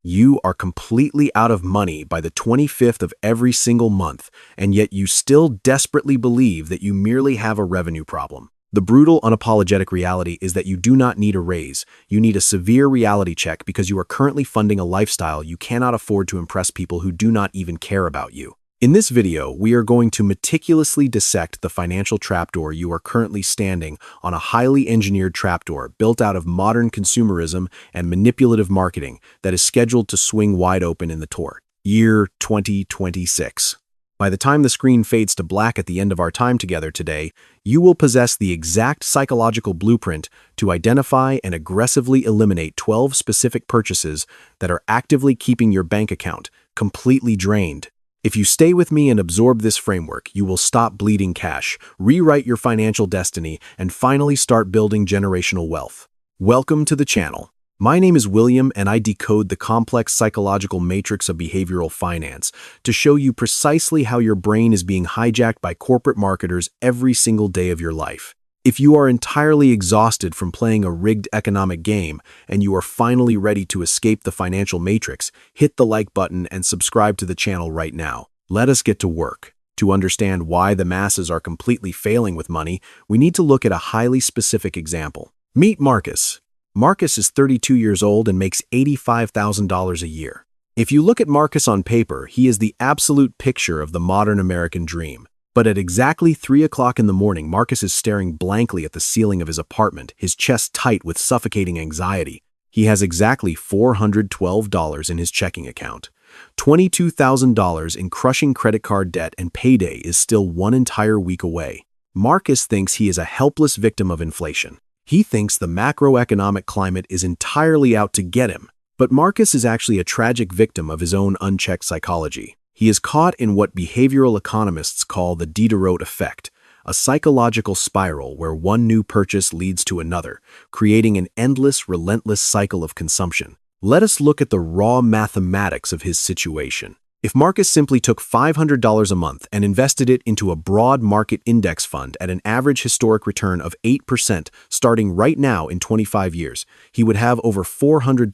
You are completely out of money by the 25th of every single month, and yet you still desperately believe that you merely have a revenue problem. The brutal, unapologetic reality is that you do not need a raise. You need a severe reality check because you are currently funding a lifestyle you cannot afford to impress people who do not even care about you. In this video, we are going to meticulously dissect the financial trapdoor you are currently standing on, a highly engineered trapdoor built out of modern consumerism and manipulative marketing that is scheduled to swing wide open in the year 2026. By the time the screen fades to black at the end of our time together today, you will possess the exact psychological blueprint to identify and aggressively eliminate 12 specific purchases that are actively keeping your bank account completely drained. If you stay with me and absorb this framework, you will stop bleeding cash, rewrite your financial destiny, and finally start building generational wealth. Welcome to the channel. My name is William, and I decode the complex psychological matrix of behavioral finance to show you precisely how your brain is being hijacked by corporate marketers every single day of your life. If you are entirely exhausted from playing a rigged economic game and you are finally ready to escape the financial matrix, hit the like button and subscribe to the channel right now. Let us get to work. To understand why the masses are completely failing with money, we need to look at a highly specific example. Meet Marcus. Marcus is 32 years old and makes $85,000 a year. If you look at Marcus on paper, he is the absolute picture of the modern American dream. But at exactly 3 o'clock in the morning, Marcus is staring blankly at the ceiling of his apartment, his chest tight with suffocating anxiety. He has exactly $412 in his checking account. $22,000 in crushing credit card debt, and payday is still one entire week away. Marcus thinks he is a helpless victim of inflation. He thinks the macroeconomic climate is entirely out to get him. But Marcus is actually a tragic victim of his own unchecked psychology. He is caught in what behavioral economists call the Diderot effect, a psychological spiral where one new purchase leads to another, creating an endless, relentless cycle of consumption. Let us look at the raw mathematics of his situation. If Marcus simply took $500 a month and invested it into a broad market index fund at an average historic return of 8% starting right now in 25 years, he would have over $400,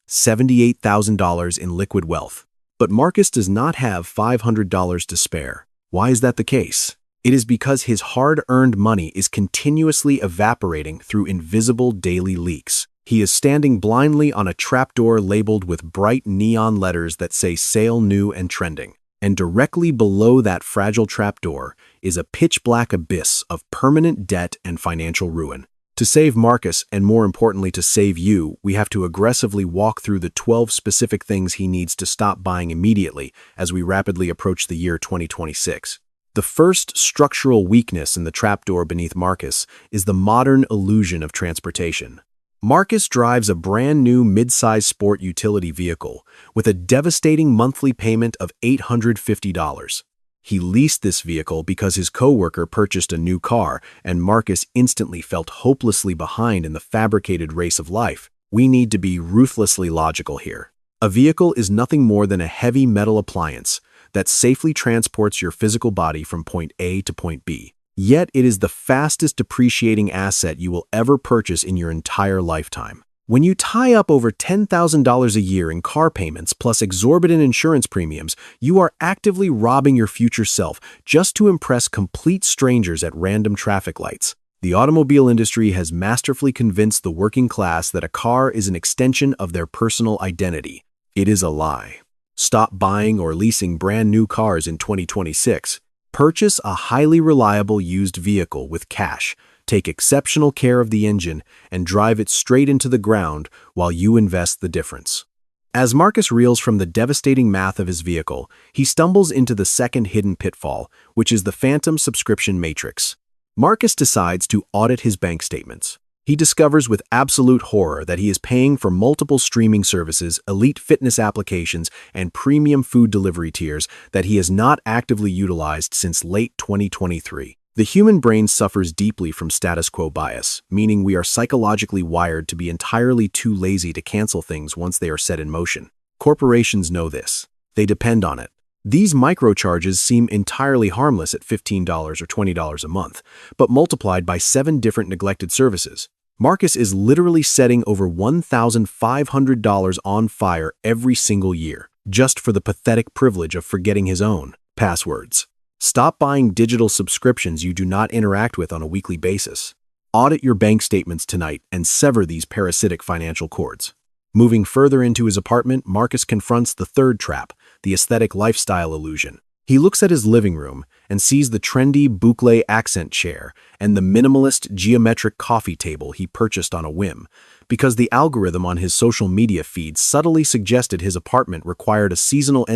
$78,000 in liquid wealth. But Marcus does not have $500 to spare. Why is that the case? It is because his hard-earned money is continuously evaporating through invisible daily leaks. He is standing blindly on a trapdoor labeled with bright neon letters that say "Sale New and Trending." And directly below that fragile trapdoor is a pitch-black abyss of permanent debt and financial ruin. To save Marcus, and more importantly to save you, we have to aggressively walk through the 12 specific things he needs to stop buying immediately as we rapidly approach the year 2026. The first structural weakness in the trapdoor beneath Marcus is the modern illusion of transportation. Marcus drives a brand new mid-size sport utility vehicle with a devastating monthly payment of $850. He leased this vehicle because his coworker purchased a new car, and Marcus instantly felt hopelessly behind in the fabricated race of life. We need to be ruthlessly logical here. A vehicle is nothing more than a heavy metal appliance that safely transports your physical body from point A to point B. Yet it is the fastest depreciating asset you will ever purchase in your entire lifetime. When you tie up over $10,000 a year in car payments plus exorbitant insurance premiums, you are actively robbing your future self just to impress complete strangers at random traffic lights. The automobile industry has masterfully convinced the working class that a car is an extension of their personal identity. It is a lie. Stop buying or leasing brand new cars in 2026. Purchase a highly reliable used vehicle with cash. Take exceptional care of the engine and drive it straight into the ground while you invest the difference. As Marcus reels from the devastating math of his vehicle, he stumbles into the second hidden pitfall, which is the phantom subscription matrix. Marcus decides to audit his bank statements. He discovers with absolute horror that he is paying for multiple streaming services, elite fitness applications, and premium food delivery tiers that he has not actively utilized since late 2023. The human brain suffers deeply from status quo bias, meaning we are psychologically wired to be entirely too lazy to cancel things once they are set in motion. Corporations know this. They depend on it. These microcharges seem entirely harmless at $15 or $20 a month, but multiplied by 7 different neglected services, Marcus is literally setting over $1,500 on fire every single year, just for the pathetic privilege of forgetting his own passwords. Stop buying digital subscriptions you do not interact with on a weekly basis. Audit your bank statements tonight and sever these parasitic financial cords. Moving further into his apartment, Marcus confronts the third trap, the aesthetic lifestyle illusion. He looks at his living room and sees the trendy boucle accent chair and the minimalist geometric coffee table he purchased on a whim, because the algorithm on his social media feed subtly suggested his apartment required a seasonal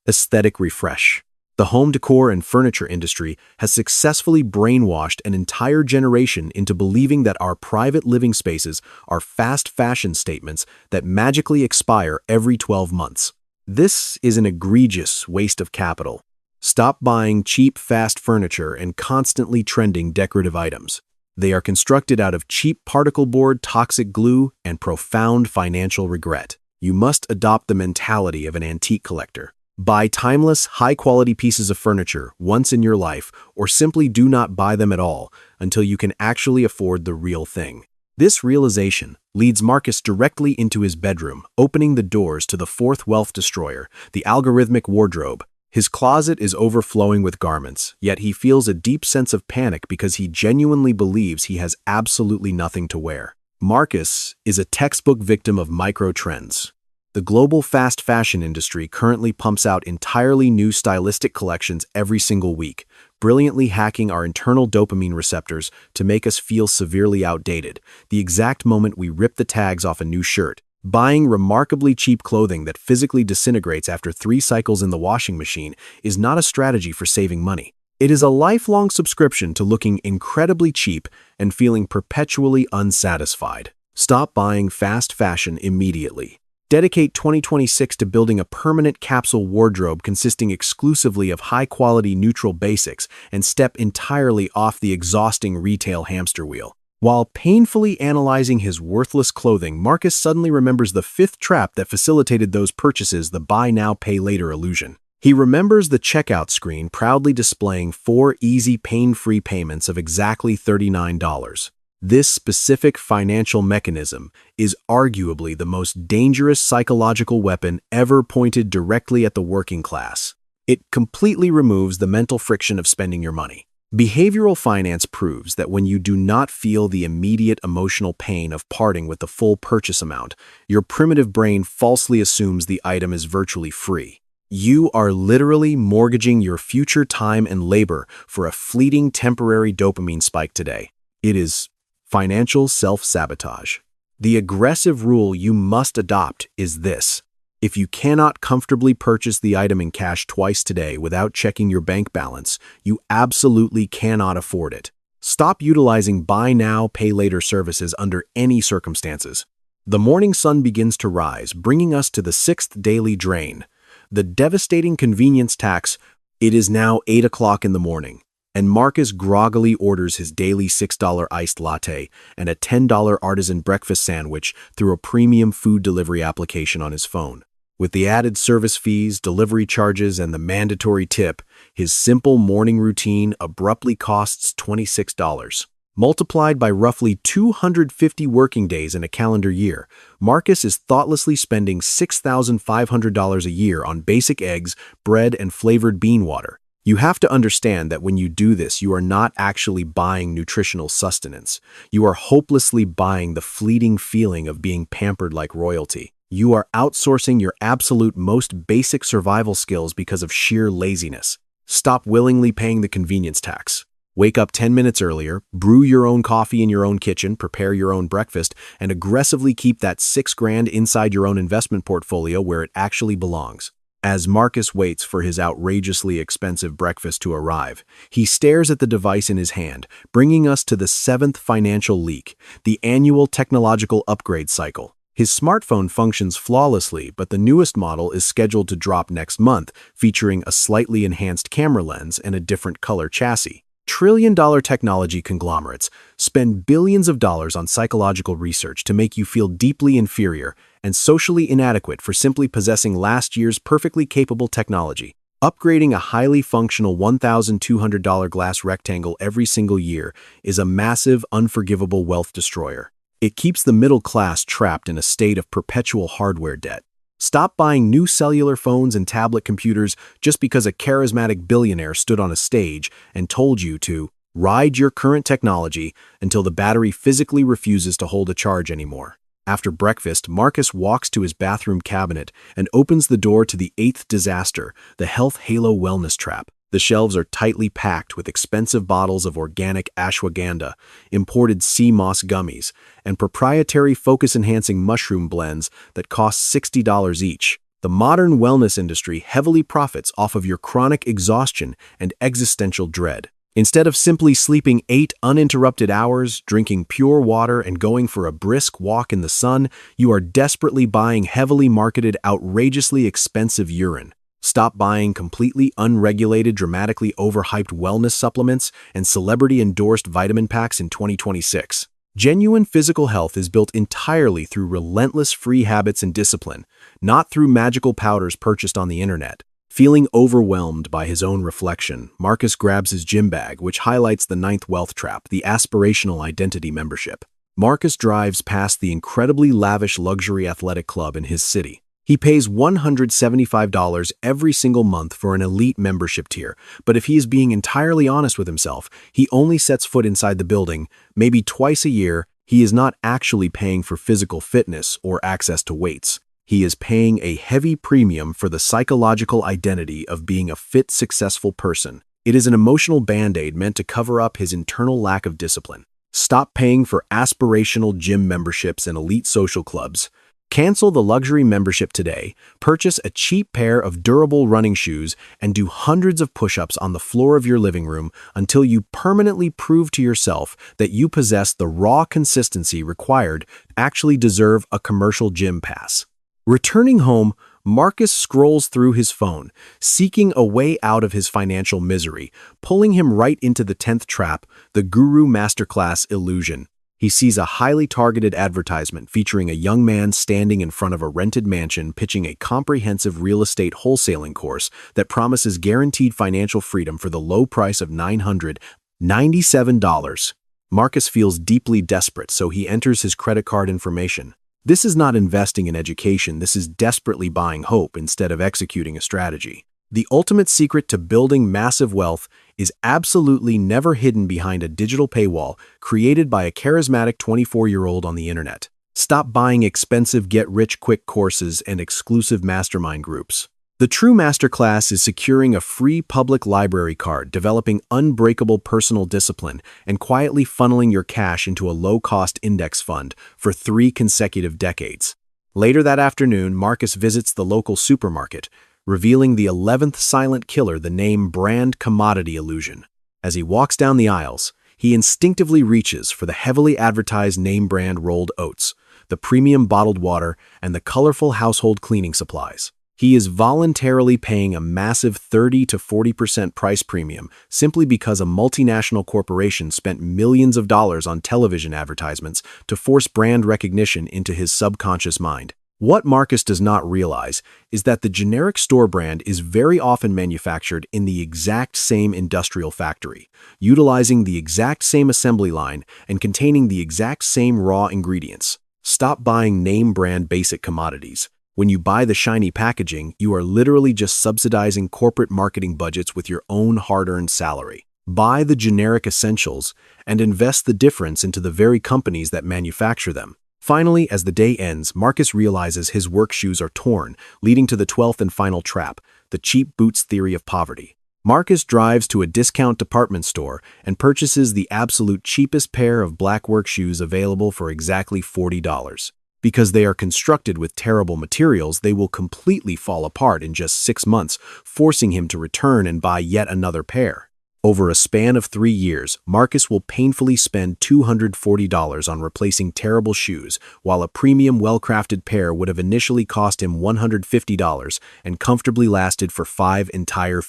aesthetic refresh. The home decor and furniture industry has successfully brainwashed an entire generation into believing that our private living spaces are fast fashion statements that magically expire every 12 months. This is an egregious waste of capital. Stop buying cheap, fast furniture and constantly trending decorative items. They are constructed out of cheap particle board, toxic glue, and profound financial regret. You must adopt the mentality of an antique collector. Buy timeless, high-quality pieces of furniture once in your life, or simply do not buy them at all until you can actually afford the real thing. This realization leads Marcus directly into his bedroom, opening the doors to the fourth wealth destroyer, the algorithmic wardrobe. His closet is overflowing with garments, yet he feels a deep sense of panic because he genuinely believes he has absolutely nothing to wear. Marcus is a textbook victim of micro-trends. The global fast fashion industry currently pumps out entirely new stylistic collections every single week, brilliantly hacking our internal dopamine receptors to make us feel severely outdated, the exact moment we rip the tags off a new shirt. Buying remarkably cheap clothing that physically disintegrates after 3 cycles in the washing machine is not a strategy for saving money. It is a lifelong subscription to looking incredibly cheap and feeling perpetually unsatisfied. Stop buying fast fashion immediately. Dedicate 2026 to building a permanent capsule wardrobe consisting exclusively of high-quality neutral basics and step entirely off the exhausting retail hamster wheel. While painfully analyzing his worthless clothing, Marcus suddenly remembers the fifth trap that facilitated those purchases, the buy now, pay later illusion. He remembers the checkout screen proudly displaying 4 easy, pain-free payments of exactly $39. This specific financial mechanism is arguably the most dangerous psychological weapon ever pointed directly at the working class. It completely removes the mental friction of spending your money. Behavioral finance proves that when you do not feel the immediate emotional pain of parting with the full purchase amount, your primitive brain falsely assumes the item is virtually free. You are literally mortgaging your future time and labor for a fleeting temporary dopamine spike today. It is financial self-sabotage. The aggressive rule you must adopt is this: if you cannot comfortably purchase the item in cash twice today without checking your bank balance, you absolutely cannot afford it. Stop utilizing buy now, pay later services under any circumstances. The morning sun begins to rise, bringing us to the 6th daily drain, the devastating convenience tax. It is now 8 o'clock in the morning, and Marcus groggily orders his daily $6 iced latte and a $10 artisan breakfast sandwich through a premium food delivery application on his phone. With the added service fees, delivery charges, and the mandatory tip, his simple morning routine abruptly costs $26. Multiplied by roughly 250 working days in a calendar year, Marcus is thoughtlessly spending $6,500 a year on basic eggs, bread, and flavored bean water. You have to understand that when you do this, you are not actually buying nutritional sustenance. You are hopelessly buying the fleeting feeling of being pampered like royalty. You are outsourcing your absolute most basic survival skills because of sheer laziness. Stop willingly paying the convenience tax. Wake up 10 minutes earlier, brew your own coffee in your own kitchen, prepare your own breakfast, and aggressively keep that $6,000 inside your own investment portfolio where it actually belongs. As Marcus waits for his outrageously expensive breakfast to arrive, he stares at the device in his hand, bringing us to the 7th financial leak, the annual technological upgrade cycle. His smartphone functions flawlessly, but the newest model is scheduled to drop next month, featuring a slightly enhanced camera lens and a different color chassis. Trillion-dollar technology conglomerates spend billions of dollars on psychological research to make you feel deeply inferior and socially inadequate for simply possessing last year's perfectly capable technology. Upgrading a highly functional $1,200 glass rectangle every single year is a massive, unforgivable wealth destroyer. It keeps the middle class trapped in a state of perpetual hardware debt. Stop buying new cellular phones and tablet computers just because a charismatic billionaire stood on a stage and told you to ride your current technology until the battery physically refuses to hold a charge anymore. After breakfast, Marcus walks to his bathroom cabinet and opens the door to the eighth disaster, the Health Halo Wellness Trap. The shelves are tightly packed with expensive bottles of organic ashwagandha, imported sea moss gummies, and proprietary focus-enhancing mushroom blends that cost $60 each. The modern wellness industry heavily profits off of your chronic exhaustion and existential dread. Instead of simply sleeping 8 uninterrupted hours, drinking pure water, and going for a brisk walk in the sun, you are desperately buying heavily marketed, outrageously expensive urine. Stop buying completely unregulated, dramatically overhyped wellness supplements and celebrity-endorsed vitamin packs in 2026. Genuine physical health is built entirely through relentless free habits and discipline, not through magical powders purchased on the internet. Feeling overwhelmed by his own reflection, Marcus grabs his gym bag, which highlights the ninth wealth trap, the aspirational identity membership. Marcus drives past the incredibly lavish luxury athletic club in his city. He pays $175 every single month for an elite membership tier, but if he is being entirely honest with himself, he only sets foot inside the building maybe twice a year. He is not actually paying for physical fitness or access to weights. He is paying a heavy premium for the psychological identity of being a fit, successful person. It is an emotional band-aid meant to cover up his internal lack of discipline. Stop paying for aspirational gym memberships and elite social clubs. Cancel the luxury membership today, purchase a cheap pair of durable running shoes, and do hundreds of push-ups on the floor of your living room until you permanently prove to yourself that you possess the raw consistency required to actually deserve a commercial gym pass. Returning home, Marcus scrolls through his phone, seeking a way out of his financial misery, pulling him right into the 10th trap, the Guru Masterclass illusion. He sees a highly targeted advertisement featuring a young man standing in front of a rented mansion pitching a comprehensive real estate wholesaling course that promises guaranteed financial freedom for the low price of $997. Marcus feels deeply desperate, so he enters his credit card information. This is not investing in education, this is desperately buying hope instead of executing a strategy. The ultimate secret to building massive wealth is absolutely never hidden behind a digital paywall created by a charismatic 24-year-old on the internet. Stop buying expensive get-rich-quick courses and exclusive mastermind groups. The true masterclass is securing a free public library card, developing unbreakable personal discipline, and quietly funneling your cash into a low-cost index fund for 3 consecutive decades. Later that afternoon, Marcus visits the local supermarket, revealing the 11th silent killer, the name brand commodity illusion. As he walks down the aisles, he instinctively reaches for the heavily advertised name brand rolled oats, the premium bottled water, and the colorful household cleaning supplies. He is voluntarily paying a massive 30 to 40% price premium simply because a multinational corporation spent millions of dollars on television advertisements to force brand recognition into his subconscious mind. What Marcus does not realize is that the generic store brand is very often manufactured in the exact same industrial factory, utilizing the exact same assembly line and containing the exact same raw ingredients. Stop buying name brand basic commodities. When you buy the shiny packaging, you are literally just subsidizing corporate marketing budgets with your own hard-earned salary. Buy the generic essentials and invest the difference into the very companies that manufacture them. Finally, as the day ends, Marcus realizes his work shoes are torn, leading to the 12th and final trap, the cheap boots theory of poverty. Marcus drives to a discount department store and purchases the absolute cheapest pair of black work shoes available for exactly $40. Because they are constructed with terrible materials, they will completely fall apart in just 6 months, forcing him to return and buy yet another pair. Over a span of 3 years, Marcus will painfully spend $240 on replacing terrible shoes, while a premium, well-crafted pair would have initially cost him $150 and comfortably lasted for 5 entire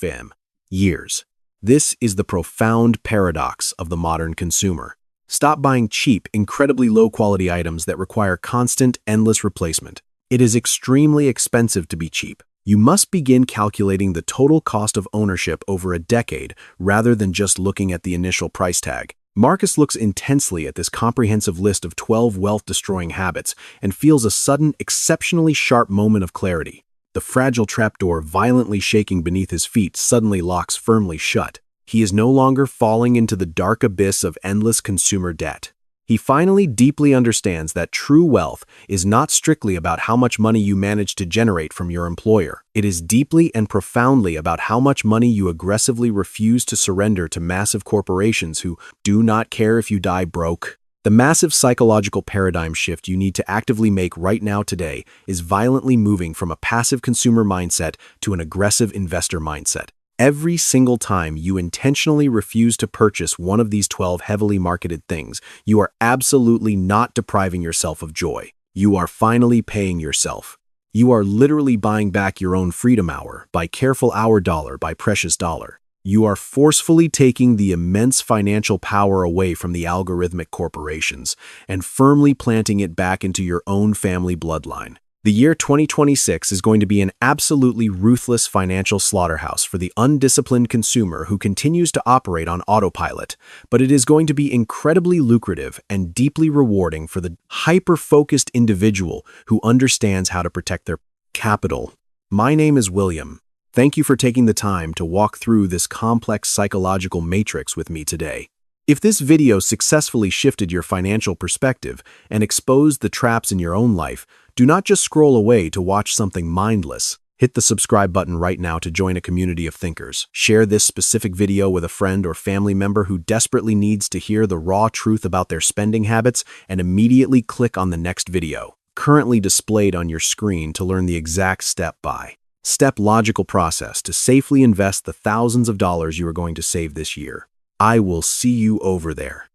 years. This is the profound paradox of the modern consumer. Stop buying cheap, incredibly low-quality items that require constant, endless replacement. It is extremely expensive to be cheap. You must begin calculating the total cost of ownership over a decade rather than just looking at the initial price tag. Marcus looks intensely at this comprehensive list of 12 wealth-destroying habits and feels a sudden, exceptionally sharp moment of clarity. The fragile trapdoor violently shaking beneath his feet suddenly locks firmly shut. He is no longer falling into the dark abyss of endless consumer debt. He finally deeply understands that true wealth is not strictly about how much money you manage to generate from your employer. It is deeply and profoundly about how much money you aggressively refuse to surrender to massive corporations who do not care if you die broke. The massive psychological paradigm shift you need to actively make right now today is violently moving from a passive consumer mindset to an aggressive investor mindset. Every single time you intentionally refuse to purchase one of these 12 heavily marketed things, you are absolutely not depriving yourself of joy. You are finally paying yourself. You are literally buying back your own freedom hour, by careful hour dollar, by precious dollar. You are forcefully taking the immense financial power away from the algorithmic corporations and firmly planting it back into your own family bloodline. The year 2026 is going to be an absolutely ruthless financial slaughterhouse for the undisciplined consumer who continues to operate on autopilot, but it is going to be incredibly lucrative and deeply rewarding for the hyper-focused individual who understands how to protect their capital. My name is William. Thank you for taking the time to walk through this complex psychological matrix with me today. If this video successfully shifted your financial perspective and exposed the traps in your own life, do not just scroll away to watch something mindless. Hit the subscribe button right now to join a community of thinkers. Share this specific video with a friend or family member who desperately needs to hear the raw truth about their spending habits, and immediately click on the next video, currently displayed on your screen, to learn the exact step-by-step logical process to safely invest the thousands of dollars you are going to save this year. I will see you over there.